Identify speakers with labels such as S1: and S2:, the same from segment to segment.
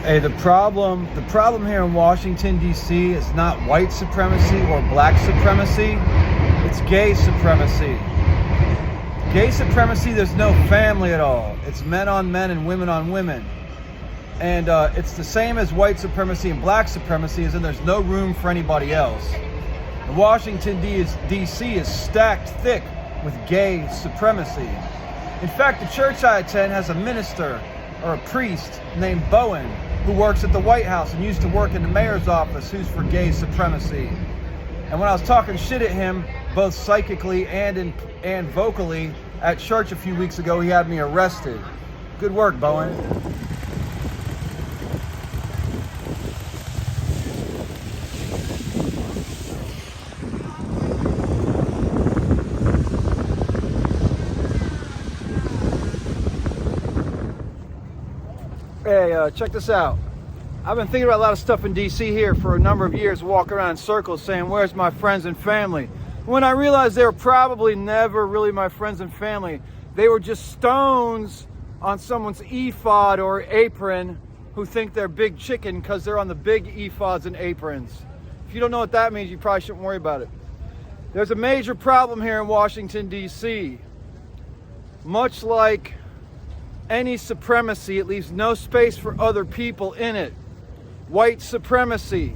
S1: Hey, the problem here in Washington, D.C. is not white supremacy or black supremacy. It's gay supremacy. Gay supremacy, there's no family at all. It's men on men and women on women. And it's the same as white supremacy and black supremacy, as in there's no room for anybody else. And Washington, D.C. is stacked thick with gay supremacy. In fact, the church I attend has a minister or a priest named Bowen who works at the White House and used to work in the mayor's office, who's for gay supremacy. And when I was talking shit at him, both psychically and vocally, at church a few weeks ago, he had me arrested. Good work, Bowen. Hey, check this out. I've been thinking about a lot of stuff in DC here for a number of years, walking around in circles saying, where's my friends and family? When I realized they were probably never really my friends and family. They were just stones on someone's ephod or apron who think they're big chicken because they're on the big ephods and aprons. If you don't know what that means, you probably shouldn't worry about it. There's a major problem here in Washington, D.C. Much like any supremacy, it leaves no space for other people in it. White supremacy,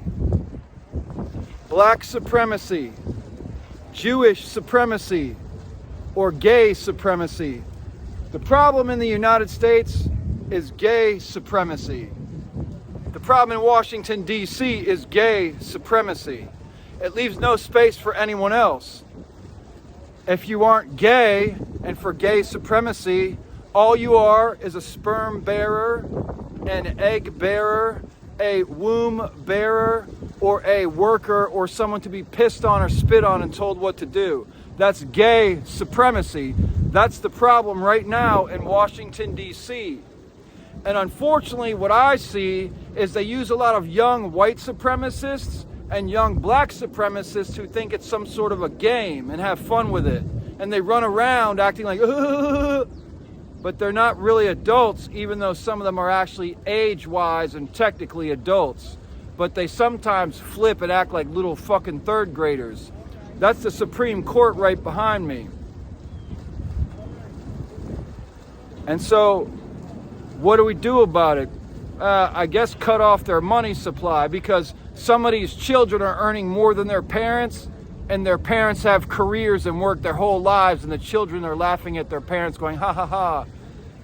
S1: black supremacy, Jewish supremacy, or gay supremacy. The problem in the United States is gay supremacy. The problem in Washington, D.C. is gay supremacy. It leaves no space for anyone else. If you aren't gay and for gay supremacy, all you are is a sperm bearer, an egg bearer, a womb bearer, or a worker, or someone to be pissed on or spit on and told what to do. That's gay supremacy. That's the problem right now in Washington, D.C. And unfortunately, what I see is they use a lot of young white supremacists and young black supremacists who think it's some sort of a game and have fun with it. And they run around acting like, but they're not really adults, even though some of them are actually age-wise and technically adults. But they sometimes flip and act like little fucking third graders. That's the Supreme Court right behind me. And so, what do we do about it? I guess cut off their money supply, because some of these children are earning more than their parents, and their parents have careers and work their whole lives, and the children are laughing at their parents going, ha ha ha,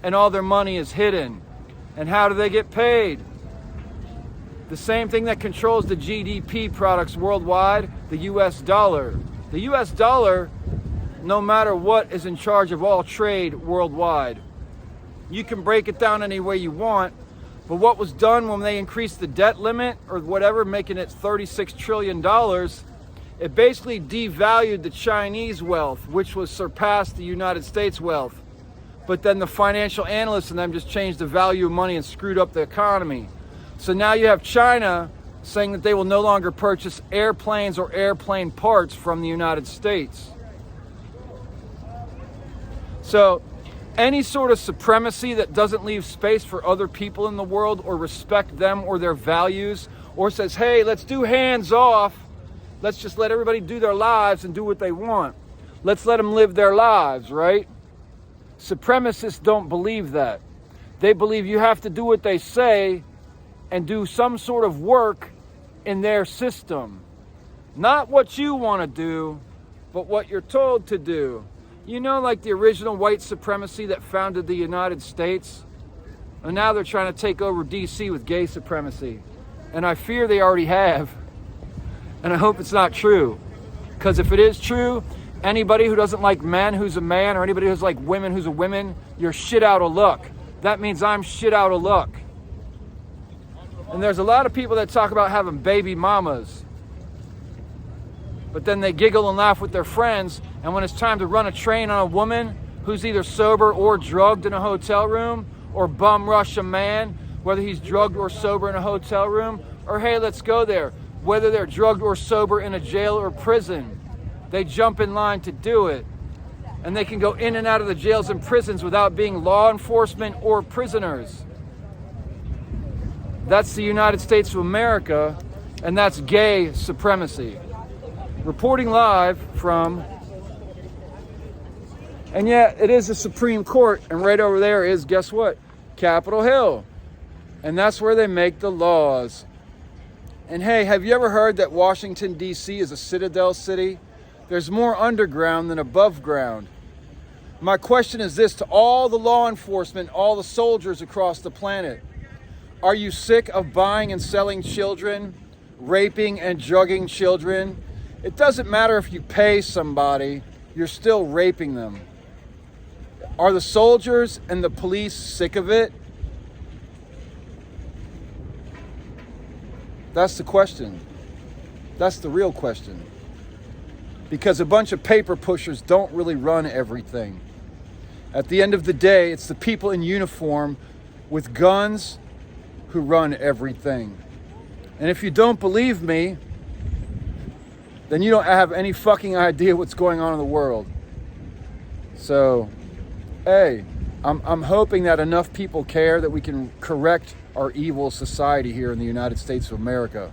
S1: and all their money is hidden. And how do they get paid? The same thing that controls the GDP products worldwide, the US dollar. The US dollar, no matter what, is in charge of all trade worldwide. You can break it down any way you want, but what was done when they increased the debt limit or whatever, making it $36 trillion, it basically devalued the Chinese wealth, which was surpassed the United States wealth. But then the financial analysts and them just changed the value of money and screwed up the economy. So now you have China saying that they will no longer purchase airplanes or airplane parts from the United States. So any sort of supremacy that doesn't leave space for other people in the world or respect them or their values, or says, hey, let's do hands off. Let's just let everybody do their lives and do what they want. Let's let them live their lives, right? Supremacists don't believe that. They believe you have to do what they say and do some sort of work in their system. Not what you want to do, but what you're told to do. You know, like the original white supremacy that founded the United States? And now they're trying to take over DC with gay supremacy. And I fear they already have. And I hope it's not true. Because if it is true, anybody who doesn't like men who's a man, or anybody who's like women who's a woman, you're shit out of luck. That means I'm shit out of luck. And there's a lot of people that talk about having baby mamas. But then they giggle and laugh with their friends, and when it's time to run a train on a woman who's either sober or drugged in a hotel room, or bum rush a man, whether he's drugged or sober in a hotel room, or hey, let's go there, whether they're drugged or sober in a jail or prison, they jump in line to do it. And they can go in and out of the jails and prisons without being law enforcement or prisoners. That's the United States of America, and that's gay supremacy. Reporting live from, and yet it is the Supreme Court, and right over there is, guess what? Capitol Hill. And that's where they make the laws. And hey, have you ever heard that Washington, D.C. is a citadel city? There's more underground than above ground. My question is this to all the law enforcement, all the soldiers across the planet. Are you sick of buying and selling children, raping and drugging children? It doesn't matter if you pay somebody, you're still raping them. Are the soldiers and the police sick of it? That's the question. That's the real question. Because a bunch of paper pushers don't really run everything. At the end of the day, it's the people in uniform with guns who run everything. And if you don't believe me, then you don't have any fucking idea what's going on in the world. So, hey, I'm hoping that enough people care that we can correct our evil society here in the United States of America.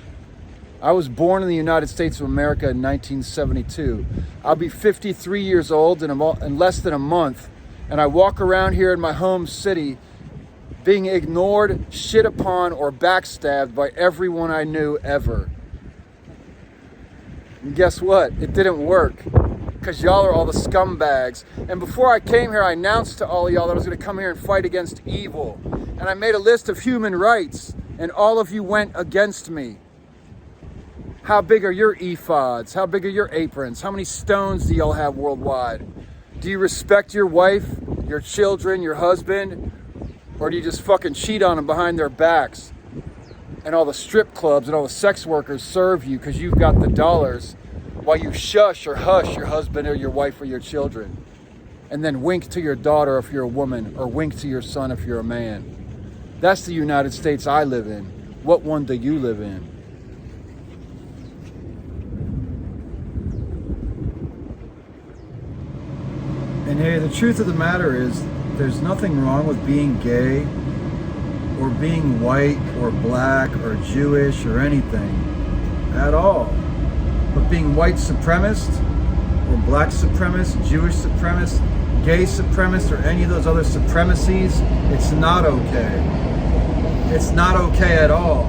S1: I was born in the United States of America in 1972. I'll be 53 years old in less than a month, and I walk around here in my home city being ignored, shit upon, or backstabbed by everyone I knew ever. And guess what? It didn't work, because y'all are all the scumbags. And before I came here, I announced to all of y'all that I was going to come here and fight against evil. And I made a list of human rights, and all of you went against me. How big are your ephods? How big are your aprons? How many stones do y'all have worldwide? Do you respect your wife, your children, your husband? Or do you just fucking cheat on them behind their backs? And all the strip clubs and all the sex workers serve you because you've got the dollars, while you shush or hush your husband or your wife or your children. And then wink to your daughter if you're a woman, or wink to your son if you're a man. That's the United States I live in. What one do you live in? And hey, the truth of the matter is, there's nothing wrong with being gay, or being white, or black, or Jewish, or anything at all. But being white supremacist, or black supremacist, Jewish supremacist, gay supremacist, or any of those other supremacies, it's not okay. It's not okay at all.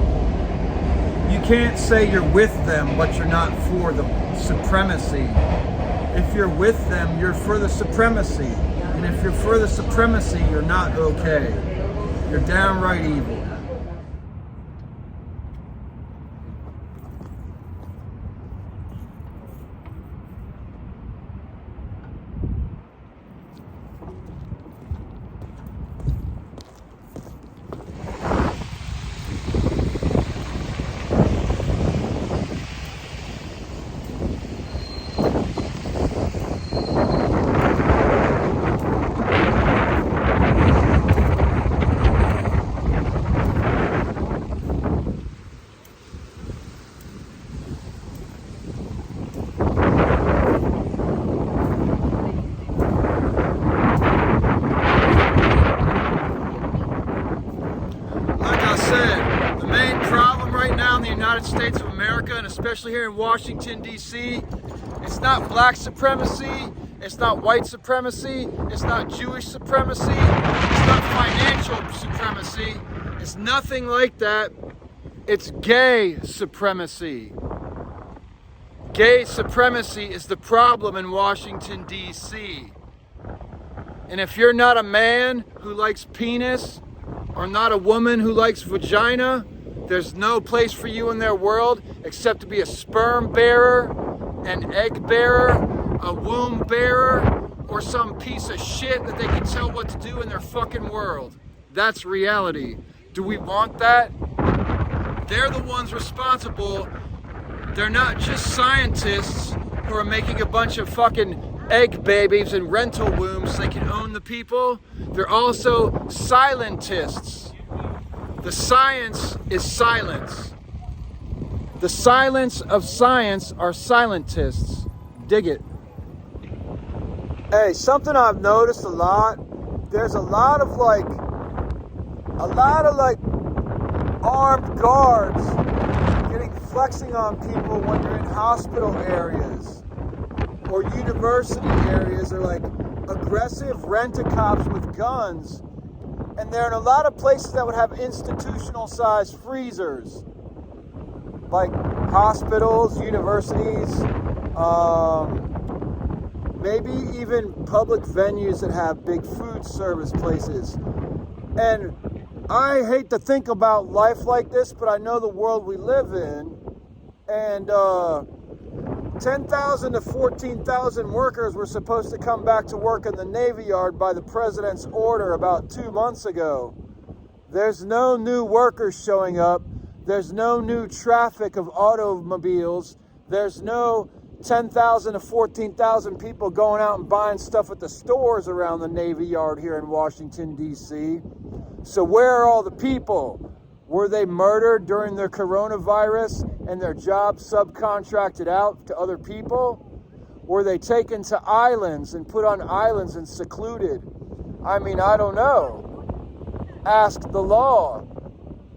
S1: You can't say you're with them, but you're not for the supremacy. If you're with them, you're for the supremacy. And if you're for the supremacy, you're not okay. You're downright evil. United States of America, and especially here in Washington, D.C., it's not black supremacy, it's not white supremacy, it's not Jewish supremacy, it's not financial supremacy, it's nothing like that. It's gay supremacy. Gay supremacy is the problem in Washington, D.C. And if you're not a man who likes penis, or not a woman who likes vagina, there's no place for you in their world except to be a sperm bearer, an egg bearer, a womb bearer, or some piece of shit that they can tell what to do in their fucking world. That's reality. Do we want that? They're the ones responsible. They're not just scientists who are making a bunch of fucking egg babies and rental wombs so they can own the people. They're also silentists. The science is silence. The silence of science are silentists. Dig it. Hey, something I've noticed a lot, there's a lot of armed guards flexing on people when you're in hospital areas or university areas, or like aggressive rent-a-cops with guns. And they're in a lot of places that would have institutional-sized freezers, like hospitals, universities, maybe even public venues that have big food service places. And I hate to think about life like this, but I know the world we live in. And 10,000 to 14,000 workers were supposed to come back to work in the Navy Yard by the president's order about 2 months ago. There's no new workers showing up. There's no new traffic of automobiles. There's no 10,000 to 14,000 people going out and buying stuff at the stores around the Navy Yard here in Washington, D.C. So where are all the people? Were they murdered during their coronavirus and their jobs subcontracted out to other people? Were they taken to islands and put on islands and secluded? I mean, I don't know. Ask the law.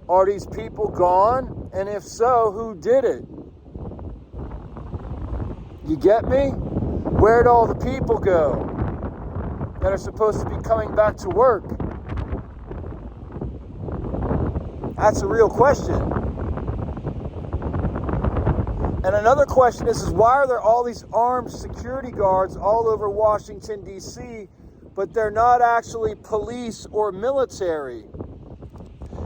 S1: Are these people gone? And if so, who did it? You get me? Where'd all the people go that are supposed to be coming back to work? That's a real question. And another question is why are there all these armed security guards all over Washington, D.C., but they're not actually police or military?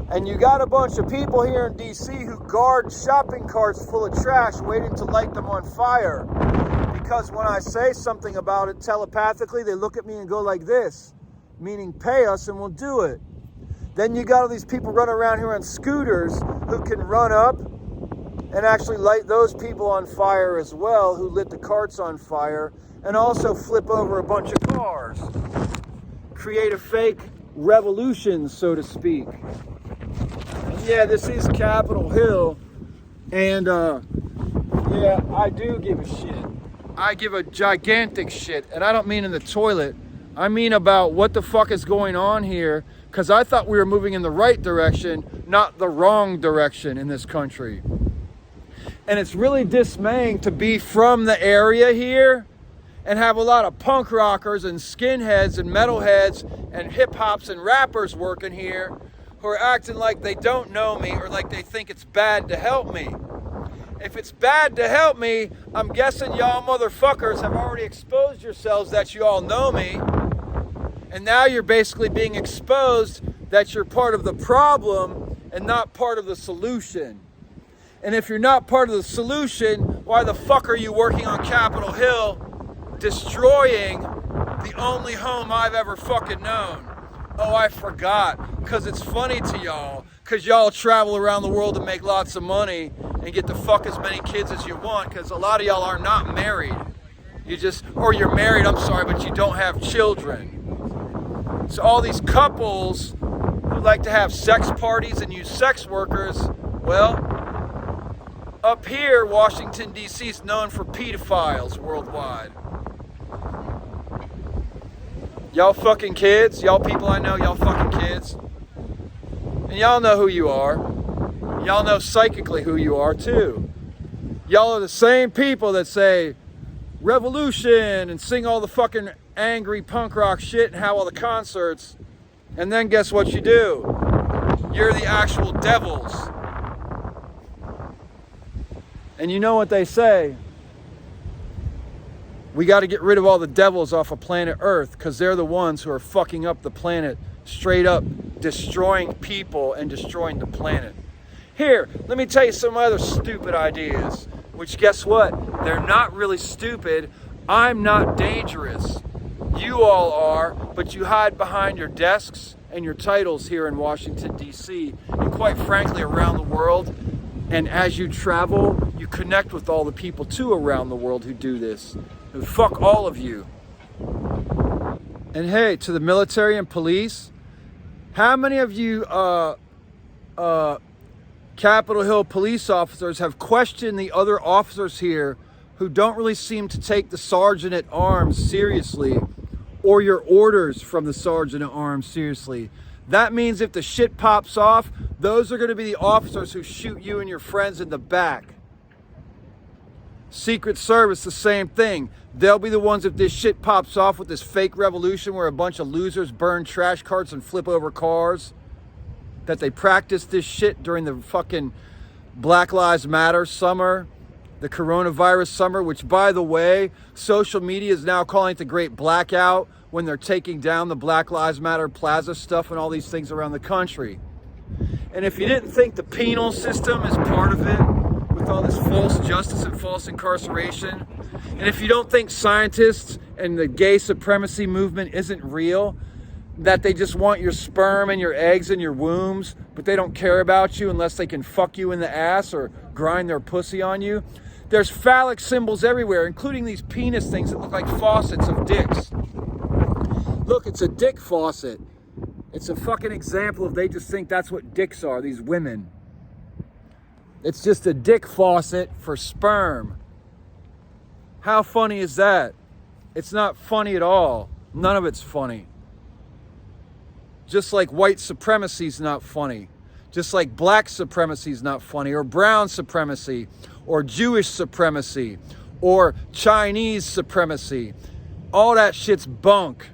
S1: And you got a bunch of people here in D.C. who guard shopping carts full of trash waiting to light them on fire. Because when I say something about it telepathically, they look at me and go like this, meaning pay us and we'll do it. Then you got all these people running around here on scooters who can run up and actually light those people on fire as well, who lit the carts on fire, and also flip over a bunch of cars. Create a fake revolution, so to speak. Yeah, this is Capitol Hill, and yeah, I do give a shit. I give a gigantic shit, and I don't mean in the toilet. I mean about what the fuck is going on here, because I thought we were moving in the right direction, not the wrong direction in this country. And it's really dismaying to be from the area here and have a lot of punk rockers and skinheads and metalheads and hip hops and rappers working here who are acting like they don't know me or like they think it's bad to help me. If it's bad to help me, I'm guessing y'all motherfuckers have already exposed yourselves that you all know me. And now you're basically being exposed that you're part of the problem and not part of the solution. And if you're not part of the solution, why the fuck are you working on Capitol Hill, destroying the only home I've ever fucking known? Oh, I forgot, because it's funny to y'all, because y'all travel around the world to make lots of money and get to fuck as many kids as you want, because a lot of y'all are not married. Or you're married, I'm sorry, but you don't have children. So all these couples who like to have sex parties and use sex workers, well, up here, Washington, D.C. is known for pedophiles worldwide. Y'all fucking kids, y'all people I know, y'all fucking kids. And y'all know who you are. Y'all know psychically who you are too. Y'all are the same people that say revolution and sing all the fucking angry punk rock shit and have all the concerts. And then guess what you do? You're the actual devils. And you know what they say? We got to get rid of all the devils off of planet Earth because they're the ones who are fucking up the planet, straight up destroying people and destroying the planet. Here, let me tell you some other stupid ideas, which guess what? They're not really stupid. I'm not dangerous. You all are, but you hide behind your desks and your titles here in Washington, D.C., and quite frankly, around the world. And as you travel, you connect with all the people too around the world who do this. Who fuck all of you. And hey, to the military and police, how many of you Capitol Hill police officers have questioned the other officers here who don't really seem to take the sergeant at arms seriously or your orders from the sergeant at arms seriously? That means if the shit pops off, Those are going to be the officers who shoot you and your friends in the back. Secret Service, the same thing. They'll be the ones, if this shit pops off with this fake revolution where a bunch of losers burn trash carts and flip over cars, that they practiced this shit during the fucking Black Lives Matter summer, the coronavirus summer, which, by the way, social media is now calling it the Great Blackout when they're taking down the Black Lives Matter plaza stuff and all these things around the country. And if you didn't think the penal system is part of it, with all this false justice and false incarceration, and if you don't think scientists and the gay supremacy movement isn't real, that they just want your sperm and your eggs and your wombs, but they don't care about you unless they can fuck you in the ass or grind their pussy on you. There's phallic symbols everywhere, including these penis things that look like faucets of dicks. Look, it's a dick faucet. It's a fucking example of they just think that's what dicks are, these women. It's just a dick faucet for sperm. How funny is that? It's not funny at all. None of it's funny. Just like white supremacy is not funny. Just like black supremacy is not funny, or brown supremacy, or Jewish supremacy, or Chinese supremacy. All that shit's bunk.